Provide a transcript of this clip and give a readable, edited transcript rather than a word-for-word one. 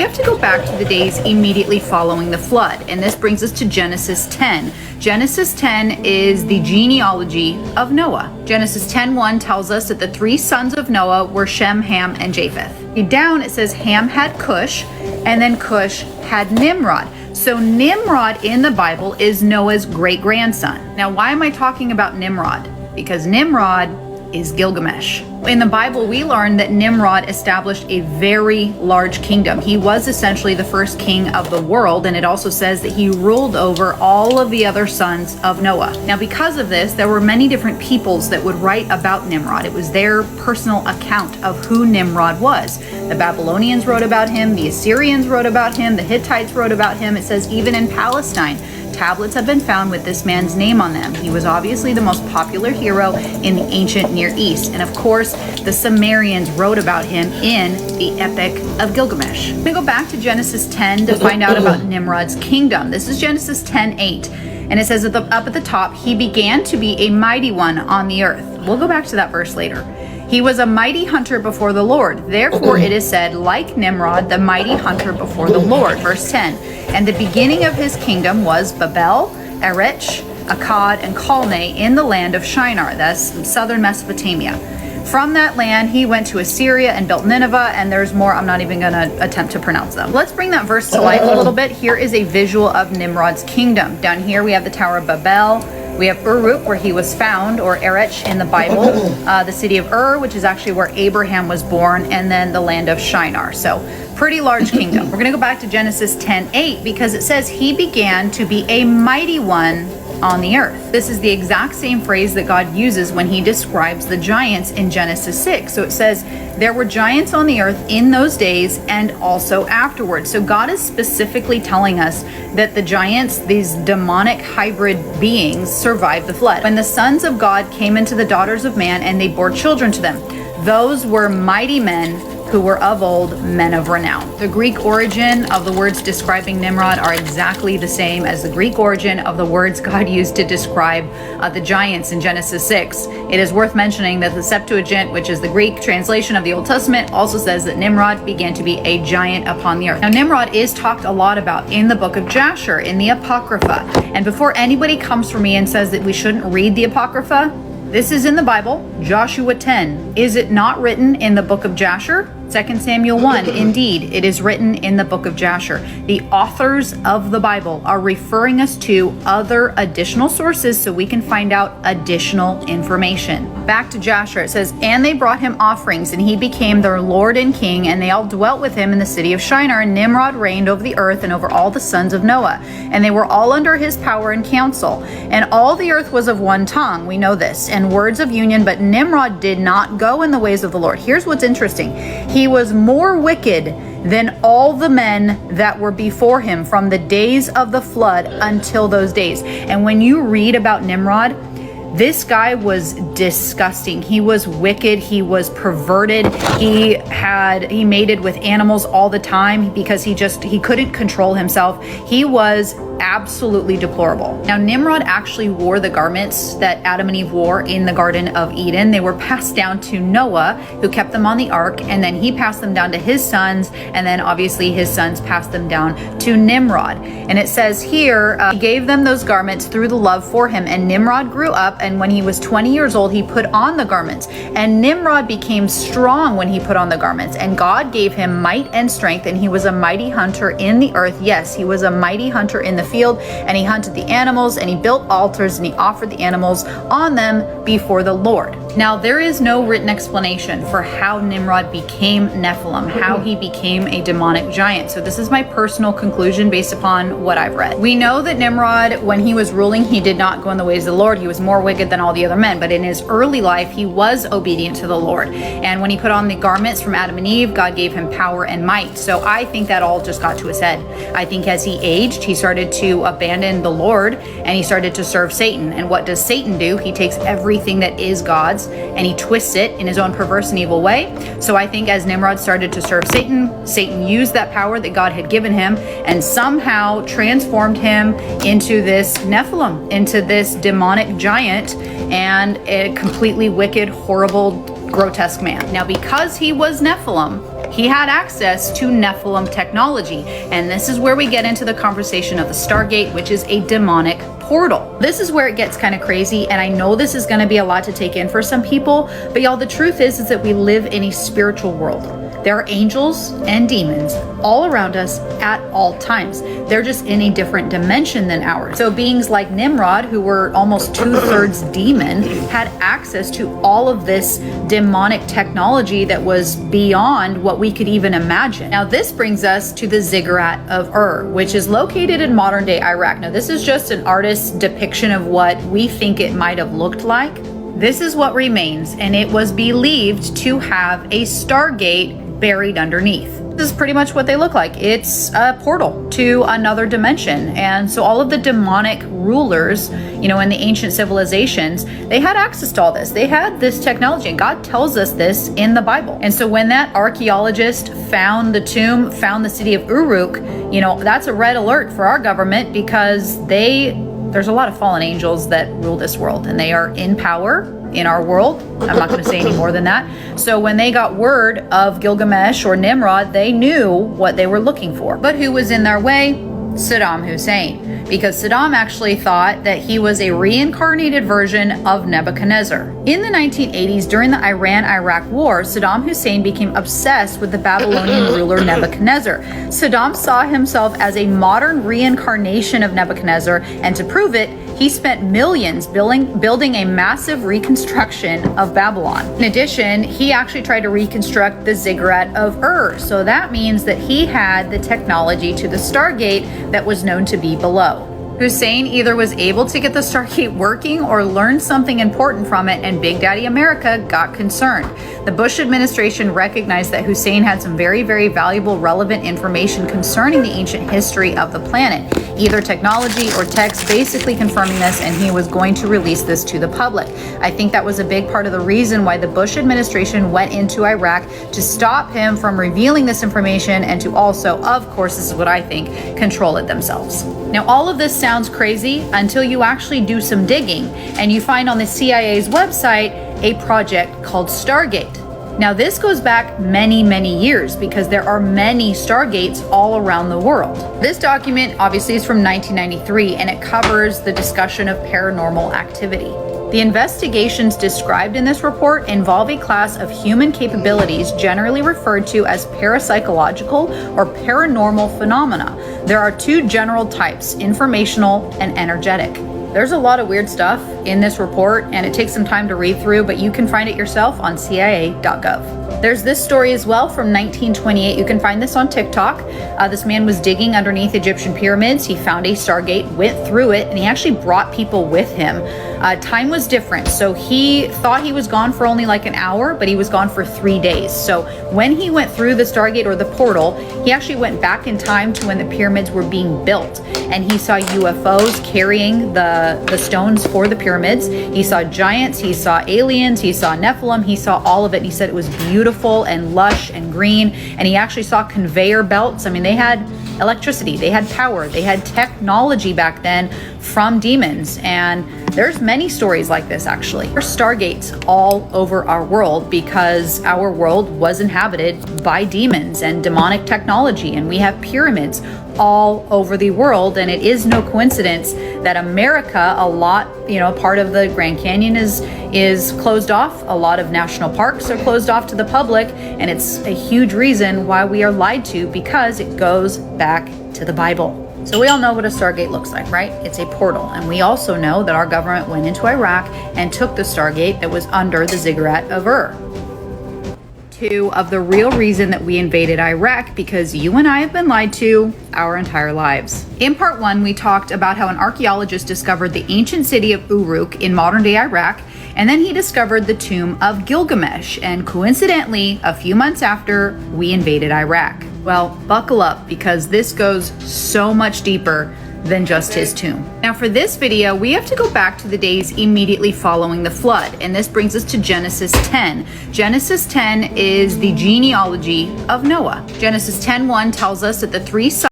We have to go back to the days immediately following the flood, and this brings us to Genesis 10. Genesis 10 is the genealogy of Noah. Genesis 10:1 tells us that the three sons of Noah were Shem, Ham, and Japheth. Down it says Ham had Cush, and then Cush had Nimrod. So Nimrod in the Bible is Noah's great-grandson. Now, why am I talking about Nimrod? Because Nimrod is Gilgamesh. In the Bible, we learn that Nimrod established a very large kingdom. He was essentially the first king of the world, and it also says that he ruled over all of the other sons of Noah. Now, because of this, there were many different peoples that would write about Nimrod. It was their personal account of who Nimrod was. The Babylonians wrote about him, the Assyrians wrote about him, the Hittites wrote about him. It says even in Palestine, tablets have been found with this man's name on them. He was obviously the most popular hero in the ancient Near East. And of course, the Sumerians wrote about him in the Epic of Gilgamesh. I'm going to go back to Genesis 10 to find out about Nimrod's kingdom. This is Genesis 10:8. And it says up at the top, he began to be a mighty one on the earth. We'll go back to that verse later. He was a mighty hunter before the Lord. Therefore it is said, like Nimrod, the mighty hunter before the Lord. Verse 10. And the beginning of his kingdom was Babel, Erech, Akkad, and Calneh in the land of Shinar. That's southern Mesopotamia. From that land, he went to Assyria and built Nineveh, and there's more. I'm not even going to attempt to pronounce them. Let's bring that verse to life a little bit. Here is a visual of Nimrod's kingdom. Down here, we have the Tower of Babel. We have Uruk, where he was found, or Erech in the Bible, the city of Ur, which is actually where Abraham was born, and then the land of Shinar. So pretty large kingdom. We're going to go back to Genesis 10:8 because it says he began to be a mighty one on the earth. This is the exact same phrase that God uses when he describes the giants in Genesis 6. So it says, there were giants on the earth in those days and also afterwards. So God is specifically telling us that the giants, these demonic hybrid beings, survived the flood. When the sons of God came into the daughters of man and they bore children to them, those were mighty men who were of old, men of renown. The Greek origin of the words describing Nimrod are exactly the same as the Greek origin of the words God used to describe the giants in Genesis 6. It is worth mentioning that the Septuagint, which is the Greek translation of the Old Testament, also says that Nimrod began to be a giant upon the earth. Now, Nimrod is talked a lot about in the book of Jasher, in the Apocrypha. And before anybody comes for me and says that we shouldn't read the Apocrypha, this is in the Bible, Joshua 10. Is it not written in the book of Jasher? 2 Samuel 1, indeed, it is written in the book of Jasher. The authors of the Bible are referring us to other additional sources so we can find out additional information. Back to Jasher, it says, and they brought him offerings, and he became their lord and king, and they all dwelt with him in the city of Shinar, and Nimrod reigned over the earth and over all the sons of Noah, and they were all under his power and counsel. And all the earth was of one tongue, we know this, and words of union, but Nimrod did not go in the ways of the Lord. Here's what's interesting. He was more wicked than all the men that were before him from the days of the flood until those days. And when you read about Nimrod, this guy was disgusting. He was wicked. He was perverted. He mated with animals all the time because he couldn't control himself. He was absolutely deplorable. Now, Nimrod actually wore the garments that Adam and Eve wore in the Garden of Eden. They were passed down to Noah, who kept them on the ark, and then he passed them down to his sons, and then obviously his sons passed them down to Nimrod. And it says here, he gave them those garments through the love for him, and Nimrod grew up, and when he was 20 years old, he put on the garments. And Nimrod became strong when he put on the garments, and God gave him might and strength, and he was a mighty hunter in the earth. Yes, he was a mighty hunter in the field, and he hunted the animals, and he built altars, and he offered the animals on them before the Lord. Now, there is no written explanation for how Nimrod became Nephilim, how he became a demonic giant. So this is my personal conclusion based upon what I've read. We know that Nimrod, when he was ruling, he did not go in the ways of the Lord. He was more wicked than all the other men, but in his early life, he was obedient to the Lord. And when he put on the garments from Adam and Eve, God gave him power and might. So I think that all just got to his head. I think as he aged, he started to abandon the Lord, and he started to serve Satan. And what does Satan do? He takes everything that is God's and he twists it in his own perverse and evil way. So I think as Nimrod started to serve Satan, Satan used that power that God had given him and somehow transformed him into this Nephilim, into this demonic giant and a completely wicked, horrible, grotesque man. Now, because he was Nephilim, he had access to Nephilim technology. And this is where we get into the conversation of the Stargate, which is a demonic portal. This is where it gets kind of crazy, and I know this is going to be a lot to take in for some people, but y'all, the truth is that we live in a spiritual world. There are angels and demons all around us at all times. They're just in a different dimension than ours. So beings like Nimrod, who were almost 2/3 demon, had access to all of this demonic technology that was beyond what we could even imagine. Now this brings us to the Ziggurat of Ur, which is located in modern day Iraq. Now this is just an artist's depiction of what we think it might have looked like. This is what remains, and it was believed to have a Stargate buried underneath. This is pretty much what they look like. It's a portal to another dimension. And so all of the demonic rulers, in the ancient civilizations, they had access to all this. They had this technology, and God tells us this in the Bible. And so when that archaeologist found the tomb, found the city of Uruk, that's a red alert for our government, because there's a lot of fallen angels that rule this world, and they are in power in our world. I'm not going to say any more than that. So when they got word of Gilgamesh or Nimrod, they knew what they were looking for. But who was in their way? Saddam Hussein, because Saddam actually thought that he was a reincarnated version of Nebuchadnezzar. In the 1980s, during the Iran-Iraq War, Saddam Hussein became obsessed with the Babylonian ruler Nebuchadnezzar. Saddam saw himself as a modern reincarnation of Nebuchadnezzar, and to prove it, he spent millions building a massive reconstruction of Babylon. In addition, he actually tried to reconstruct the Ziggurat of Ur. So that means that he had the technology to the Stargate that was known to be below. Hussein either was able to get the Stargate working or learned something important from it, and Big Daddy America got concerned. The Bush administration recognized that Hussein had some very, very valuable, relevant information concerning the ancient history of the planet, either technology or text basically confirming this, and he was going to release this to the public. I think that was a big part of the reason why the Bush administration went into Iraq, to stop him from revealing this information, and to also, of course, this is what I think, control it themselves. Now, all of this sounds crazy until you actually do some digging, and you find on the CIA's website a project called Stargate. Now, this goes back many, many years, because there are many Stargates all around the world. This document obviously is from 1993, and it covers the discussion of paranormal activity. The investigations described in this report involve a class of human capabilities generally referred to as parapsychological or paranormal phenomena. There are two general types: informational and energetic. There's a lot of weird stuff in this report, and it takes some time to read through, but you can find it yourself on CIA.gov. There's this story as well from 1928. You can find this on TikTok. This man was digging underneath Egyptian pyramids. He found a Stargate, went through it, and he actually brought people with him. Time was different, so he thought he was gone for only like an hour, but he was gone for 3 days. So when he went through the Stargate or the portal, he actually went back in time to when the pyramids were being built, and he saw UFOs carrying the stones for the pyramids. He saw giants, he saw aliens, he saw Nephilim, he saw all of it, and he said it was beautiful and lush and green. And he actually saw conveyor belts. I mean, they had electricity, they had power, they had technology back then from demons. And there's many stories like this actually. There are Stargates all over our world because our world was inhabited by demons and demonic technology, and we have pyramids all over the world. And it is no coincidence that America, a lot, part of the Grand Canyon is closed off. A lot of national parks are closed off to the public, and it's a huge reason why we are lied to, because it goes back to the Bible. So we all know what a Stargate looks like, right? It's a portal. And we also know that our government went into Iraq and took the Stargate that was under the Ziggurat of Ur. Two of the real reason that we invaded Iraq, because you and I have been lied to our entire lives. In part one, we talked about how an archaeologist discovered the ancient city of Uruk in modern day Iraq, and then he discovered the tomb of Gilgamesh, and coincidentally, a few months after, we invaded Iraq. Well, buckle up, because this goes so much deeper than just his tomb. Now for this video, we have to go back to the days immediately following the flood, and this brings us to Genesis 10. Genesis 10 is the genealogy of Noah. Genesis 10:1 tells us that the three sons